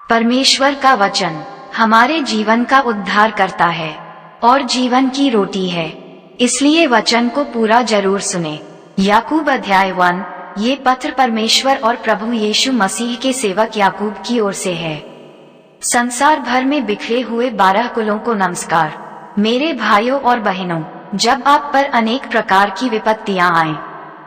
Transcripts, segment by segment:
परमेश्वर का वचन हमारे जीवन का उद्धार करता है और जीवन की रोटी है, इसलिए वचन को पूरा जरूर सुने। याकूब अध्याय 1। ये पत्र परमेश्वर और प्रभु यीशु मसीह के सेवक याकूब की ओर से है। संसार भर में बिखरे हुए 12 कुलों को नमस्कार। मेरे भाइयों और बहनों, जब आप पर अनेक प्रकार की विपत्तियां आएं,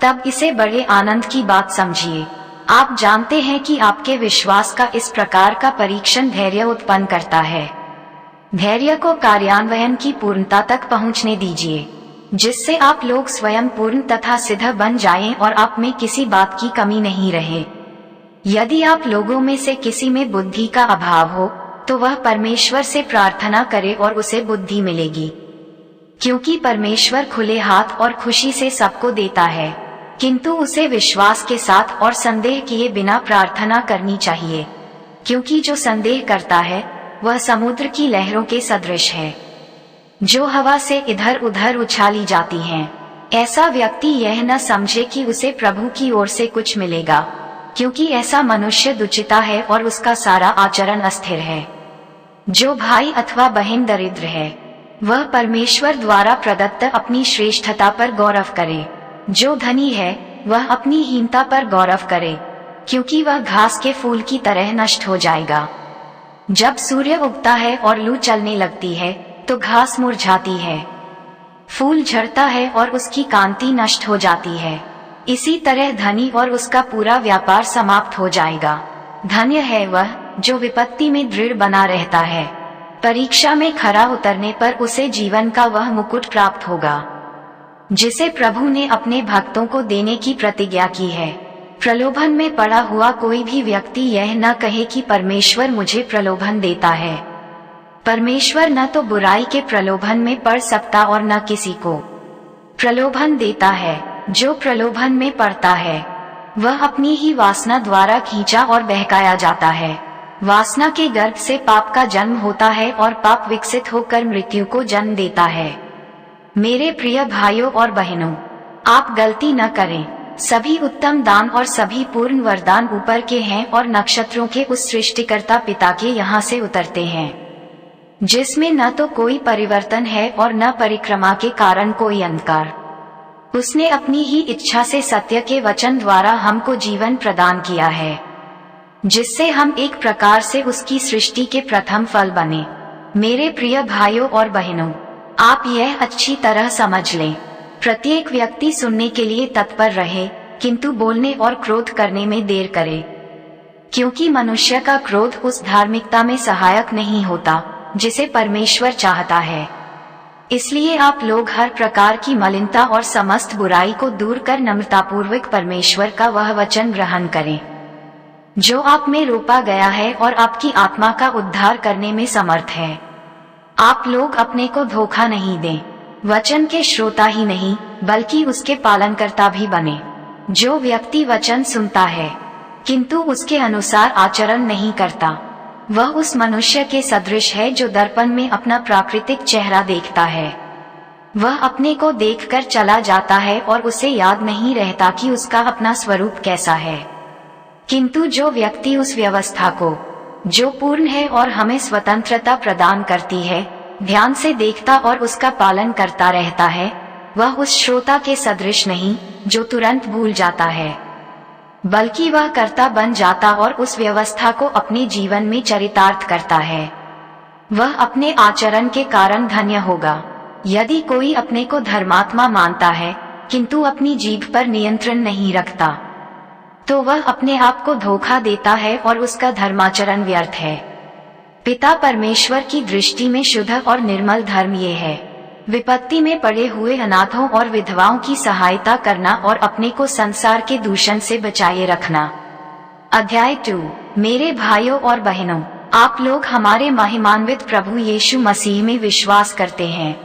तब इसे बड़े आनंद की बात समझिए। आप जानते हैं कि आपके विश्वास का इस प्रकार का परीक्षण धैर्य उत्पन्न करता है। धैर्य को कार्यान्वयन की पूर्णता तक पहुंचने दीजिए, जिससे आप लोग स्वयं पूर्ण तथा सिद्ध बन जाएं और आप में किसी बात की कमी नहीं रहे। यदि आप लोगों में से किसी में बुद्धि का अभाव हो, तो वह परमेश्वर से प्रार्थना करे और उसे बुद्धि मिलेगी, क्योंकि परमेश्वर खुले हाथ और खुशी से सबको देता है, किंतु उसे विश्वास के साथ और संदेह किए बिना प्रार्थना करनी चाहिए, क्योंकि जो संदेह करता है वह समुद्र की लहरों के सदृश है, जो हवा से इधर उधर उछाली जाती हैं। ऐसा व्यक्ति यह न समझे कि उसे प्रभु की ओर से कुछ मिलेगा, क्योंकि ऐसा मनुष्य दुचिता है और उसका सारा आचरण अस्थिर है। जो भाई अथवा बहन दरिद्र है, वह परमेश्वर द्वारा प्रदत्त अपनी श्रेष्ठता पर गौरव करे। जो धनी है, वह अपनी हीनता पर गौरव करे, क्योंकि वह घास के फूल की तरह नष्ट हो जाएगा। जब सूर्य उगता है और लू चलने लगती है, तो घास मुरझाती है, फूल झड़ता है और उसकी कांति नष्ट हो जाती है। इसी तरह धनी और उसका पूरा व्यापार समाप्त हो जाएगा। धन्य है वह जो विपत्ति में दृढ़ बना रहता है, परीक्षा में खरा उतरने पर उसे जीवन का वह मुकुट प्राप्त होगा, जिसे प्रभु ने अपने भक्तों को देने की प्रतिज्ञा की है। प्रलोभन में पड़ा हुआ कोई भी व्यक्ति यह न कहे कि परमेश्वर मुझे प्रलोभन देता है। परमेश्वर न तो बुराई के प्रलोभन में पड़ सकता और न किसी को प्रलोभन देता है। जो प्रलोभन में पड़ता है, वह अपनी ही वासना द्वारा खींचा और बहकाया जाता है। वासना के गर्भ से पाप का जन्म होता है और पाप विकसित होकर मृत्यु को जन्म देता है। मेरे प्रिय भाइयों और बहनों, आप गलती न करें। सभी उत्तम दान और सभी पूर्ण वरदान ऊपर के हैं और नक्षत्रों के उस सृष्टिकर्ता पिता के यहाँ से उतरते हैं, जिसमें न तो कोई परिवर्तन है और न परिक्रमा के कारण कोई अंधकार। उसने अपनी ही इच्छा से सत्य के वचन द्वारा हमको जीवन प्रदान किया है, जिससे हम एक प्रकार से उसकी सृष्टि के प्रथम फल बने। मेरे प्रिय भाइयों और बहनों, आप यह अच्छी तरह समझ लें। प्रत्येक व्यक्ति सुनने के लिए तत्पर रहे, किंतु बोलने और क्रोध करने में देर करे, क्योंकि मनुष्य का क्रोध उस धार्मिकता में सहायक नहीं होता जिसे परमेश्वर चाहता है। इसलिए आप लोग हर प्रकार की मलिनता और समस्त बुराई को दूर कर नम्रतापूर्वक परमेश्वर का वह वचन ग्रहण करें, जो आप में रोपा गया है और आपकी आत्मा का उद्धार करने में समर्थ है। आप लोग अपने को धोखा नहीं दें। वचन के श्रोता ही नहीं, बल्कि उसके पालनकर्ता भी बने। जो व्यक्ति वचन सुनता है, किंतु उसके अनुसार आचरण नहीं करता, वह उस मनुष्य के सदृश है जो दर्पण में अपना प्राकृतिक चेहरा देखता है। वह अपने को देखकर चला जाता है और उसे याद नहीं रहता कि उसका अपना स्वरूप कैसा है। किंतु जो व्यक्ति उस व्यवस्था को, जो पूर्ण है और हमें स्वतंत्रता प्रदान करती है, ध्यान से देखता और उसका पालन करता रहता है, वह उस श्रोता के सदृश नहीं जो तुरंत भूल जाता है, बल्कि वह कर्ता बन जाता और उस व्यवस्था को अपने जीवन में चरितार्थ करता है। वह अपने आचरण के कारण धन्य होगा। यदि कोई अपने को धर्मात्मा मानता है, किंतु अपनी जीभ पर नियंत्रण नहीं रखता, तो वह अपने आप को धोखा देता है और उसका धर्माचरण व्यर्थ है। पिता परमेश्वर की दृष्टि में शुद्ध और निर्मल धर्म ये है: विपत्ति में पड़े हुए अनाथों और विधवाओं की सहायता करना और अपने को संसार के दूषण से बचाए रखना। अध्याय 2। मेरे भाइयों और बहनों, आप लोग हमारे महिमान्वित प्रभु यीशु मसीह में विश्वास करते हैं,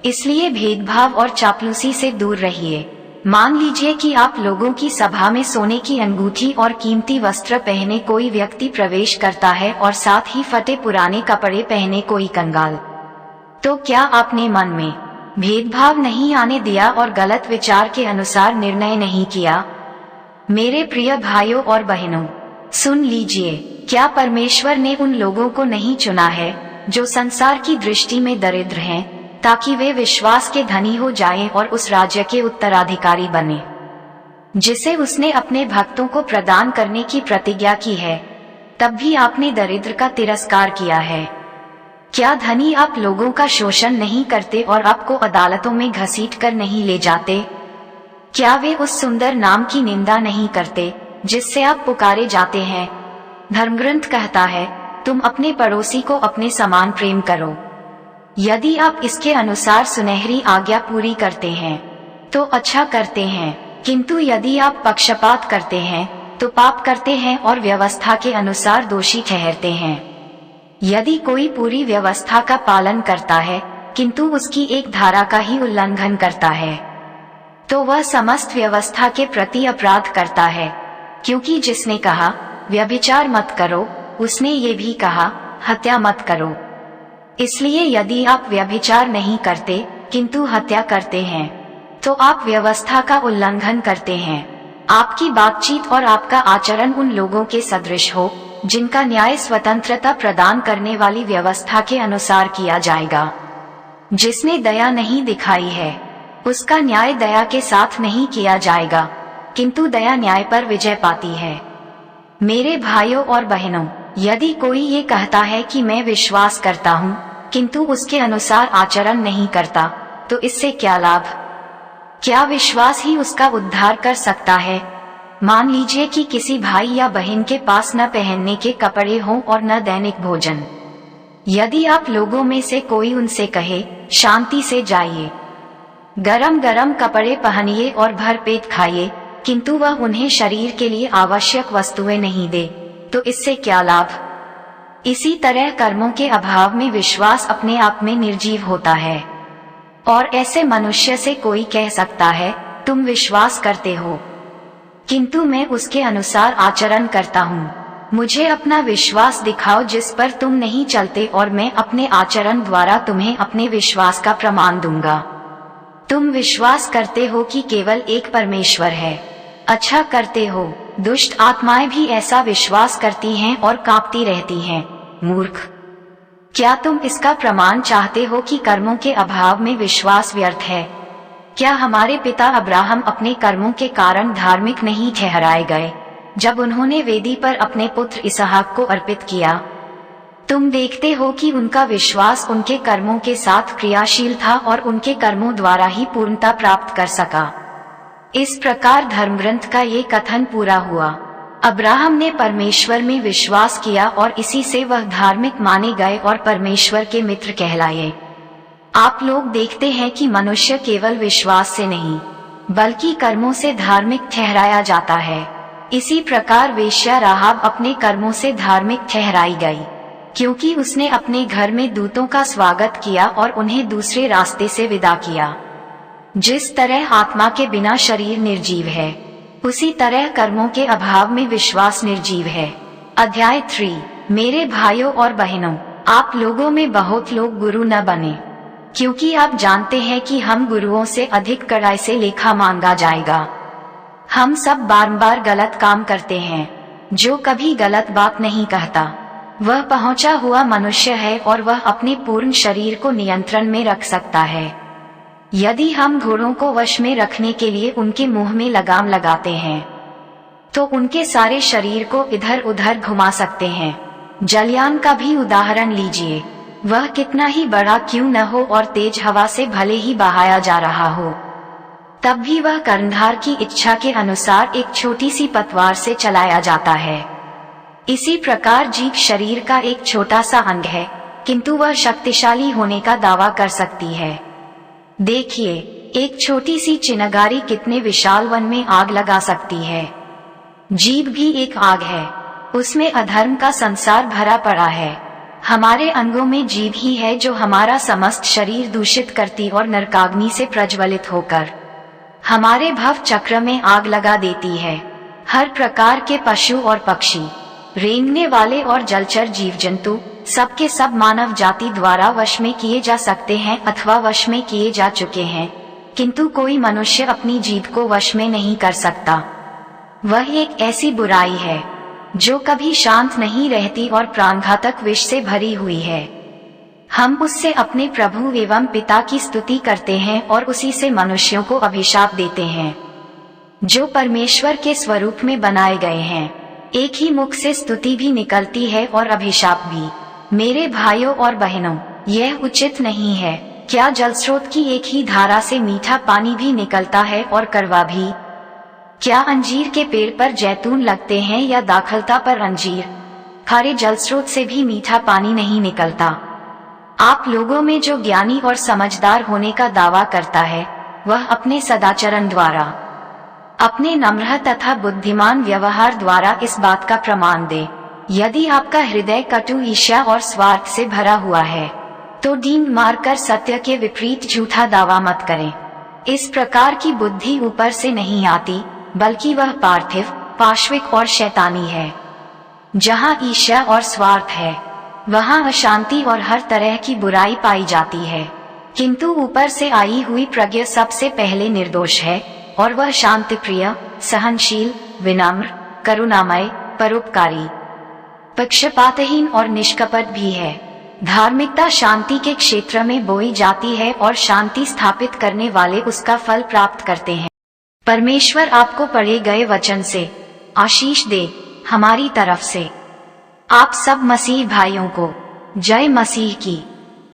इसलिए भेदभाव और चापलूसी से दूर रहिए। मान लीजिए कि आप लोगों की सभा में सोने की अंगूठी और कीमती वस्त्र पहने कोई व्यक्ति प्रवेश करता है और साथ ही फटे पुराने कपड़े पहने कोई कंगाल। तो क्या आपने मन में भेदभाव नहीं आने दिया और गलत विचार के अनुसार निर्णय नहीं किया? मेरे प्रिय भाइयों और बहनों, सुन लीजिए, क्या परमेश्वर ने उन लोगों को नहीं चुना है जो संसार की दृष्टि में दरिद्र हैं, ताकि वे विश्वास के धनी हो जाएं और उस राज्य के उत्तराधिकारी बने जिसे उसने अपने भक्तों को प्रदान करने की प्रतिज्ञा की है। तब भी आपने दरिद्र का तिरस्कार किया है। क्या धनी आप लोगों का शोषण नहीं करते और आपको अदालतों में घसीट कर नहीं ले जाते? क्या वे उस सुंदर नाम की निंदा नहीं करते जिससे आप पुकारे जाते हैं? धर्मग्रंथ कहता है, तुम अपने पड़ोसी को अपने समान प्रेम करो। यदि आप इसके अनुसार सुनहरी आज्ञा पूरी करते हैं तो अच्छा करते हैं, किंतु यदि आप पक्षपात करते हैं तो पाप करते हैं और व्यवस्था के अनुसार दोषी ठहरते हैं। यदि कोई पूरी व्यवस्था का पालन करता है किंतु उसकी एक धारा का ही उल्लंघन करता है, तो वह समस्त व्यवस्था के प्रति अपराध करता है। क्योंकि जिसने कहा व्यभिचार मत करो, उसने ये भी कहा हत्या मत करो। इसलिए यदि आप व्यभिचार नहीं करते किंतु हत्या करते हैं तो आप व्यवस्था का उल्लंघन करते हैं। आपकी बातचीत और आपका आचरण उन लोगों के सदृश हो जिनका न्याय स्वतंत्रता प्रदान करने वाली व्यवस्था के अनुसार किया जाएगा। जिसने दया नहीं दिखाई है उसका न्याय दया के साथ नहीं किया जाएगा, किंतु दया न्याय पर विजय पाती है। मेरे भाइयों और बहनों, यदि कोई ये कहता है कि मैं विश्वास करता हूँ किंतु उसके अनुसार आचरण नहीं करता, तो इससे क्या लाभ? क्या विश्वास ही उसका उद्धार कर सकता है? मान लीजिए कि किसी भाई या बहन के पास न पहनने के कपड़े हों और न दैनिक भोजन। यदि आप लोगों में से कोई उनसे कहे शांति से जाइए, गरम गरम कपड़े पहनिए और भरपेट खाइए, किंतु वह उन्हें शरीर के लिए आवश्यक वस्तुएं नहीं दे, तो इससे क्या लाभ? इसी तरह कर्मों के अभाव में विश्वास अपने आप में निर्जीव होता है। और ऐसे मनुष्य से कोई कह सकता है तुम विश्वास करते हो किंतु मैं उसके अनुसार आचरण करता हूँ। मुझे अपना विश्वास दिखाओ जिस पर तुम नहीं चलते और मैं अपने आचरण द्वारा तुम्हें अपने विश्वास का प्रमाण दूंगा। तुम विश्वास करते हो कि केवल एक परमेश्वर है, अच्छा करते हो। दुष्ट आत्माएं भी ऐसा विश्वास करती हैं और कांपती रहती हैं। मूर्ख, क्या तुम इसका प्रमाण चाहते हो कि कर्मों के अभाव में विश्वास व्यर्थ है? क्या हमारे पिता अब्राहम अपने कर्मों के कारण धार्मिक नहीं ठहराए गए जब उन्होंने वेदी पर अपने पुत्र इसहाक को अर्पित किया? तुम देखते हो कि उनका विश्वास उनके कर्मों के साथ क्रियाशील था और उनके कर्मों द्वारा ही पूर्णता प्राप्त कर सका। इस प्रकार धर्मग्रंथ का ये कथन पूरा हुआ। अब्राहम ने परमेश्वर में विश्वास किया और इसी से वह धार्मिक माने गए और परमेश्वर के मित्र कहलाए। आप लोग देखते हैं कि मनुष्य केवल विश्वास से नहीं बल्कि कर्मों से धार्मिक ठहराया जाता है। इसी प्रकार वेश्या राहाब अपने कर्मों से धार्मिक ठहराई गई, क्योंकि उसने अपने घर में दूतों का स्वागत किया और उन्हें दूसरे रास्ते से विदा किया। जिस तरह आत्मा के बिना शरीर निर्जीव है, उसी तरह कर्मों के अभाव में विश्वास निर्जीव है। अध्याय 3। मेरे भाइयों और बहनों, आप लोगों में बहुत लोग गुरु न बने, क्योंकि आप जानते हैं कि हम गुरुओं से अधिक कड़ाई से लेखा मांगा जाएगा। हम सब बार-बार गलत काम करते हैं। जो कभी गलत बात नहीं कहता वह पहुंचा हुआ मनुष्य है और वह अपने पूर्ण शरीर को नियंत्रण में रख सकता है। यदि हम घोड़ों को वश में रखने के लिए उनके मुंह में लगाम लगाते हैं तो उनके सारे शरीर को इधर उधर घुमा सकते हैं। जलयान का भी उदाहरण लीजिए, वह कितना ही बड़ा क्यों न हो और तेज हवा से भले ही बहाया जा रहा हो, तब भी वह कर्णधार की इच्छा के अनुसार एक छोटी सी पतवार से चलाया जाता है। इसी प्रकार जीभ शरीर का एक छोटा सा अंग है, किंतु वह शक्तिशाली होने का दावा कर सकती है। देखिए, एक छोटी सी चिनगारी कितने विशाल वन में आग लगा सकती है। जीभ भी एक आग है, उसमें अधर्म का संसार भरा पड़ा है। हमारे अंगों में जीभ ही है जो हमारा समस्त शरीर दूषित करती और नरकाग्नि से प्रज्वलित होकर हमारे भव चक्र में आग लगा देती है। हर प्रकार के पशु और पक्षी, रेंगने वाले और जलचर जीव जंतु सबके सब मानव जाति द्वारा वश में किए जा सकते हैं अथवा वश में किए जा चुके हैं, किंतु कोई मनुष्य अपनी जीभ को वश में नहीं कर सकता। वह एक ऐसी बुराई है जो कभी शांत नहीं रहती और प्राणघातक विष से भरी हुई है। हम उससे अपने प्रभु एवं पिता की स्तुति करते हैं और उसी से मनुष्यों को अभिशाप देते हैं, जो परमेश्वर के स्वरूप में बनाए गए हैं। एक ही मुख से स्तुति भी निकलती है और अभिशाप भी। मेरे भाइयों और बहनों, यह उचित नहीं है। क्या जलस्रोत की एक ही धारा से मीठा पानी भी निकलता है और कड़वा भी? क्या अंजीर के पेड़ पर जैतून लगते हैं या दाखलता पर अंजीर? खारे जलस्रोत से भी मीठा पानी नहीं निकलता। आप लोगों में जो ज्ञानी और समझदार होने का दावा करता है, वह अपने सदाचरण द्वारा, अपने नम्र तथा बुद्धिमान व्यवहार द्वारा इस बात का प्रमाण दे। यदि आपका हृदय कटु, ईर्ष्या और स्वार्थ से भरा हुआ है, तो डींग मारकर सत्य के विपरीत झूठा दावा मत करें। इस प्रकार की बुद्धि ऊपर से नहीं आती, बल्कि वह पार्थिव, पाश्विक और शैतानी है। जहाँ ईर्ष्या और स्वार्थ है, वहाँ अशांति और हर तरह की बुराई पाई जाती है। किंतु ऊपर से आई हुई प्रज्ञा सबसे पहले निर्दोष है, और वह शांतिप्रिय, सहनशील, विनम्र, करुणामय, परोपकारी, पक्षपातहीन और निष्कपट भी है। धार्मिकता शांति के क्षेत्र में बोई जाती है और शांति स्थापित करने वाले उसका फल प्राप्त करते हैं। परमेश्वर आपको पढ़े गए वचन से आशीष दे। हमारी तरफ से आप सब मसीह भाइयों को जय मसीह की।